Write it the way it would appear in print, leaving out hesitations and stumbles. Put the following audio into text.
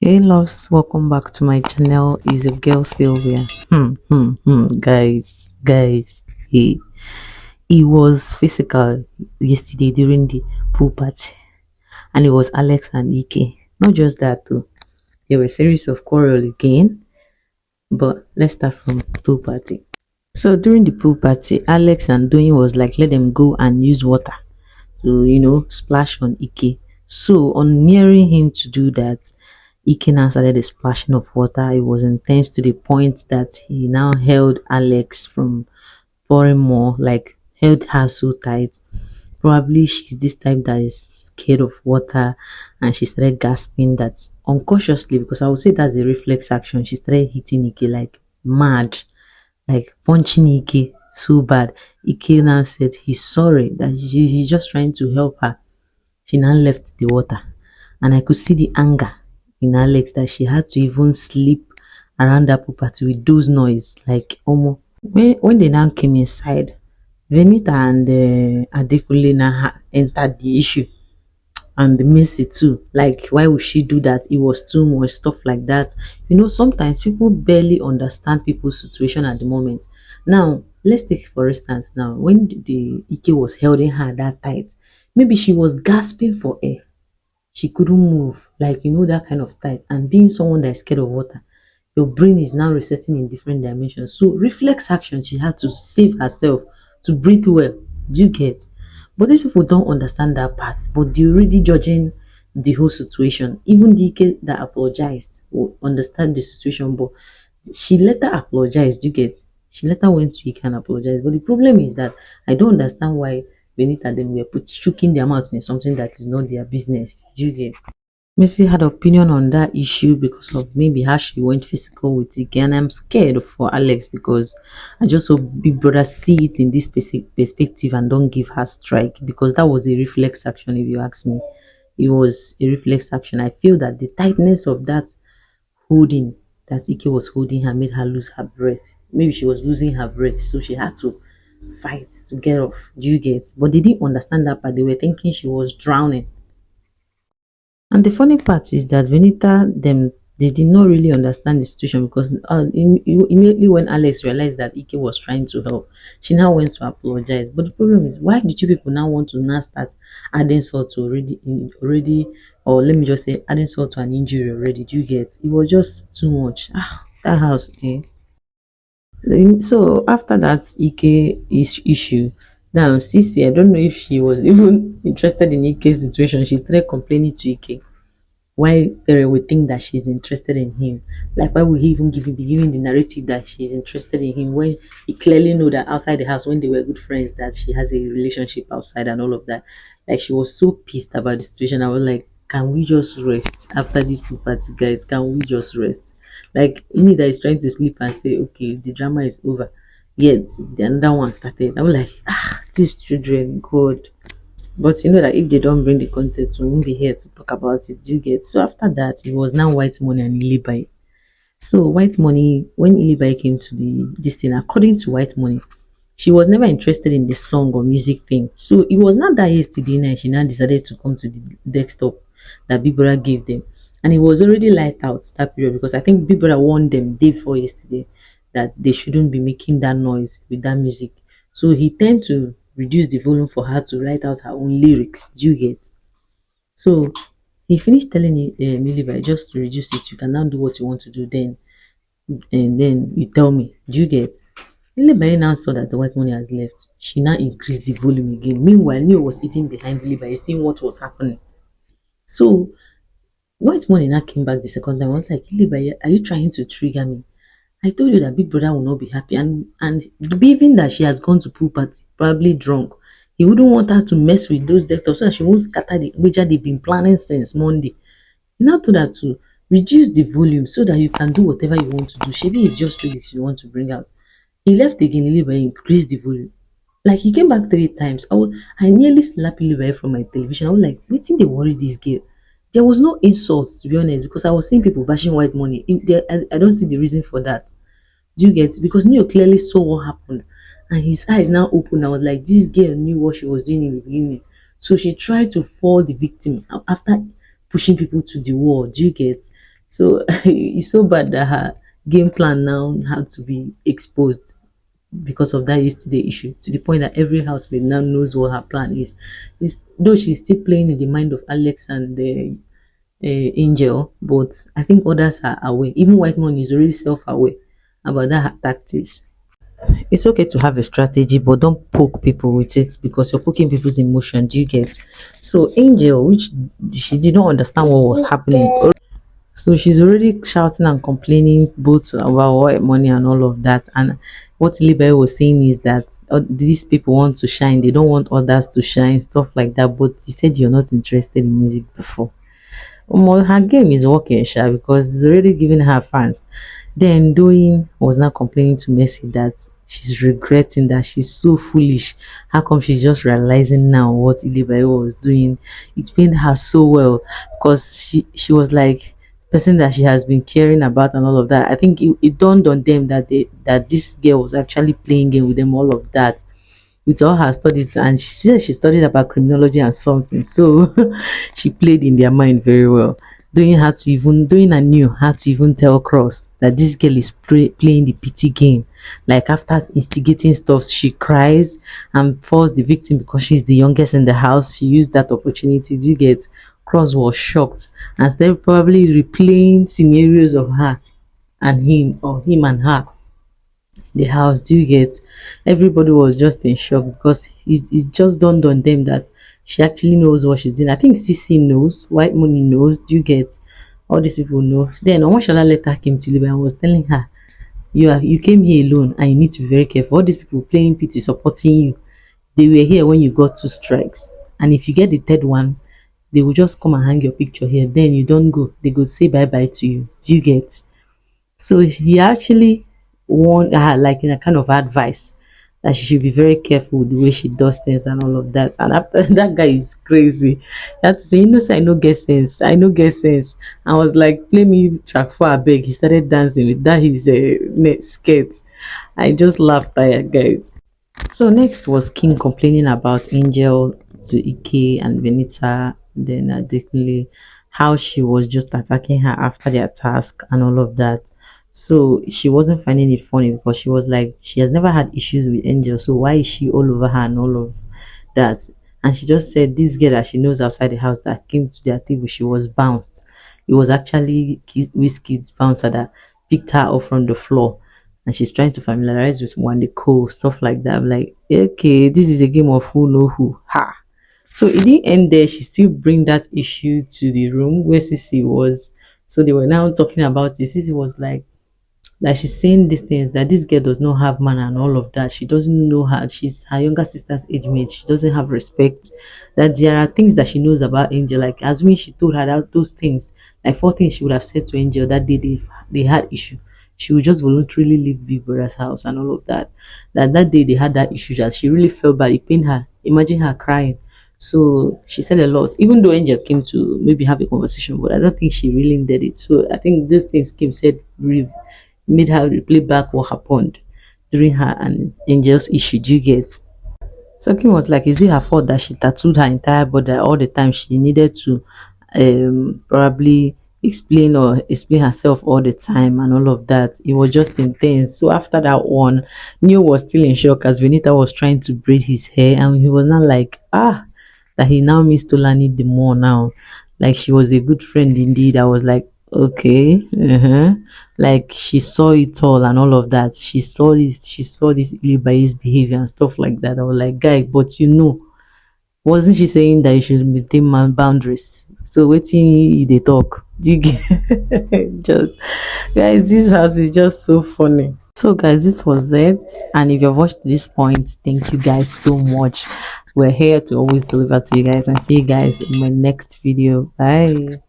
Hey loves, welcome back to my channel. Is your girl Sylvia? Guys, it was physical yesterday during the pool party, and it was Alex and Ike. Not just that too, there were a series of quarrel again. But let's start from pool party. So during the pool party, Alex and Doyin was like, let them go and use water to splash on Ike. So on nearing him to do that, Ike now started a splashing of water. It was intense to the point that he now held Alex from pouring more, like held her so tight. Probably she's this type that is scared of water, and she started gasping that unconsciously, because I would say that's the reflex action. She started hitting Ike like mad, like punching Ike so bad. Ike now said he's sorry, that he's just trying to help her. She now left the water, and I could see the anger in Alex that she had to even sleep around that property with those noise. Like almost when they now came inside, Venita and Adekunle now entered the issue, and the Mercy too. Like, why would she do that? It was too much, stuff like that. Sometimes people barely understand people's situation at the moment. Now, let's take for instance now, when the Ike was holding her that tight, maybe she was gasping for air. She couldn't move, like that kind of tight. And being someone that is scared of water, your brain is now resetting in different dimensions. So reflex action, she had to save herself, to breathe well. Do you get? But these people don't understand that part, but they're already judging the whole situation. Even the kid that apologized will understand the situation, but she later apologized. Do you get? She later went to Ike and apologized. But the problem is that I don't understand why Venita them were choking their mouths in something that is not their business. Do you get? Messi had opinion on that issue because of maybe how she went physical with Ike, and I'm scared for Alex because I just hope Big Brother see it in this specific perspective and don't give her strike, because that was a reflex action. If you ask me, it was a reflex action. I feel that the tightness of that holding that Ike was holding her made her lose her breath. Maybe she was losing her breath, so she had to fight to get off. Do you get? But they didn't understand that part. They were thinking she was drowning. And the funny part is that Venita, them, they did not really understand the situation, because immediately when Alex realized that Ike was trying to help, she now went to apologize. But the problem is, why did you people now want to now start adding salt to already, or let me just say, adding salt to an injury already? Do you get? It was just too much. That house, eh? So after that Ike issue, now Sisi, I don't know if she was even interested in Ike's situation. She started complaining to Ike why Perry would think that she's interested in him. Like, why would he even be giving the narrative that she's interested in him when he clearly know that outside the house, when they were good friends, that she has a relationship outside and all of that. Like, she was so pissed about the situation. I was like, can we just rest after this pool party, guys? Can we just rest? Like, me that is trying to sleep and say, okay, the drama is over. Yet the another one started. I was like, these children, God. But you know that if they don't bring the content, we won't be here to talk about it. Do you get? So after that, it was now White Money and Ilebaye. So White Money, when Ilebaye came to this thing, according to White Money, she was never interested in the song or music thing. So it was not that yesterday night she now decided to come to the desktop that Big Brother gave them. And it was already light out that period, because I think Big Brother warned them day before yesterday that they shouldn't be making that noise with that music. So he tend to reduce the volume for her to write out her own lyrics. Do you get? So he finished telling Ilebaye just to reduce it. You can now do what you want to do then, and then you tell me. Do you get? Ilebaye now saw that the White Money has left. She now increased the volume again. Meanwhile, Neo was eating behind Ilebaye, seeing what was happening. So White Money now came back the second time. I was like, Ilebaye, are you trying to trigger me? I told you that Big Brother will not be happy, and believing that she has gone to pool party, probably drunk. He wouldn't want her to mess with those debtors so that she won't scatter the wager they've been planning since Monday. He now told her to reduce the volume so that you can do whatever you want to do. Maybe it's just 2 weeks you want to bring out. He left again, Ilebaye increased the volume. Like, he came back 3 times. I nearly slapped Ilebaye from my television. I was like, wetin dey worry this girl? There was no insult, to be honest, because I was seeing people bashing White Money. I don't see the reason for that. Do you get? Because Neo clearly saw what happened, and his eyes now open. I was like, this girl knew what she was doing in the beginning. So she tried to fall the victim after pushing people to the wall. Do you get? So it's so bad that her game plan now had to be exposed because of that yesterday issue, to the point that every housemate now knows what her plan is. Though she's still playing in the mind of Alex and the Angel, but I think others are aware. Even White Money is already self-aware about that her tactics. It's okay to have a strategy, but don't poke people with it because you're poking people's emotion. Do you get? So Angel, which she did not understand what was happening, so she's already shouting and complaining both about White Money and all of that. And what Ilebaye was saying is that these people want to shine, they don't want others to shine, stuff like that. But you said you're not interested in music before. Her game is working, sha, because it's already giving her fans. Then Doyin was now complaining to Mercy that she's regretting that she's so foolish. How come she's just realizing now what Ilebaye was doing? It pained her so well because she was like person that she has been caring about and all of that. I think it dawned on them that that this girl was actually playing game with them, all of that, with all her studies, and she said she studied about criminology and something. So she played in their mind very well. Doing and knew how to even tell Cross that this girl is playing the pity game. Like after instigating stuff, she cries and falls the victim because she's the youngest in the house. She used that opportunity. Do you get? Cross was shocked and started probably replaying scenarios of her and him, or him and her, the house. Do you get? Everybody was just in shock because it just dawned on them that she actually knows what she's doing. I think CC knows, White Money knows. Do you get? All these people know. Then Omoshela later came to Libya and was telling her, you came here alone and you need to be very careful. All these people playing pity, supporting you, they were here when you got 2 strikes. And if you get the third one, they will just come and hang your picture here. Then you don't go. They go say bye bye to you. Do you get? So he actually warned her, like in a kind of advice, that she should be very careful with the way she does things and all of that. And after that guy is crazy. You have to say, say I no get sense. I no get sense. I was like, play me track for a beg. He started dancing with that his skirt. I just laughed tired, guys. So next was King complaining about Angel to Ike and Venita, then Adekunle, how she was just attacking her after their task and all of that. So she wasn't finding it funny because she was like, she has never had issues with Angel, so why is she all over her and all of that? And she just said this girl that she knows outside the house that came to their table, she was bounced. It was actually Wizkid's bouncer that picked her up from the floor, and she's trying to familiarize with one Cole, stuff like that. I'm like, okay, this is a game of who know who. Ha. So it didn't end there. She still bring that issue to the room where Sissy was. So they were now talking about it. Sissy was like, that she's saying these things, that this girl does not have man and all of that. She doesn't know her. She's her younger sister's age mate. She doesn't have respect. That there are things that she knows about Angel. Like assuming she told her that those things, like 4 things she would have said to Angel that day they had issue. She would just voluntarily leave Big Brother's house and all of that. That day they had that issue that she really felt bad. It pained her. Imagine her crying. So she said a lot, even though Angel came to maybe have a conversation, but I don't think she really did it. So I think those things Kim said really made her replay back what happened during her and Angel's issue. Do you get? So Kim was like, is it her fault that she tattooed her entire body all the time? She needed to probably explain herself all the time and all of that. It was just intense. So after that one, Neo was still in shock as Venita was trying to braid his hair, and he was not like, that he now missed Tolani the more now. Like she was a good friend indeed. I was like, okay, like she saw it all and all of that. She saw this Ilebaye's behavior and stuff like that. I was like, guy, but wasn't she saying that you should maintain man boundaries? So waiting they talk. Do you get? Just guys, this house is just so funny. So guys, this was it, and if you've watched to this point, thank you guys so much. We're here to always deliver to you guys, and see you guys in my next video. Bye.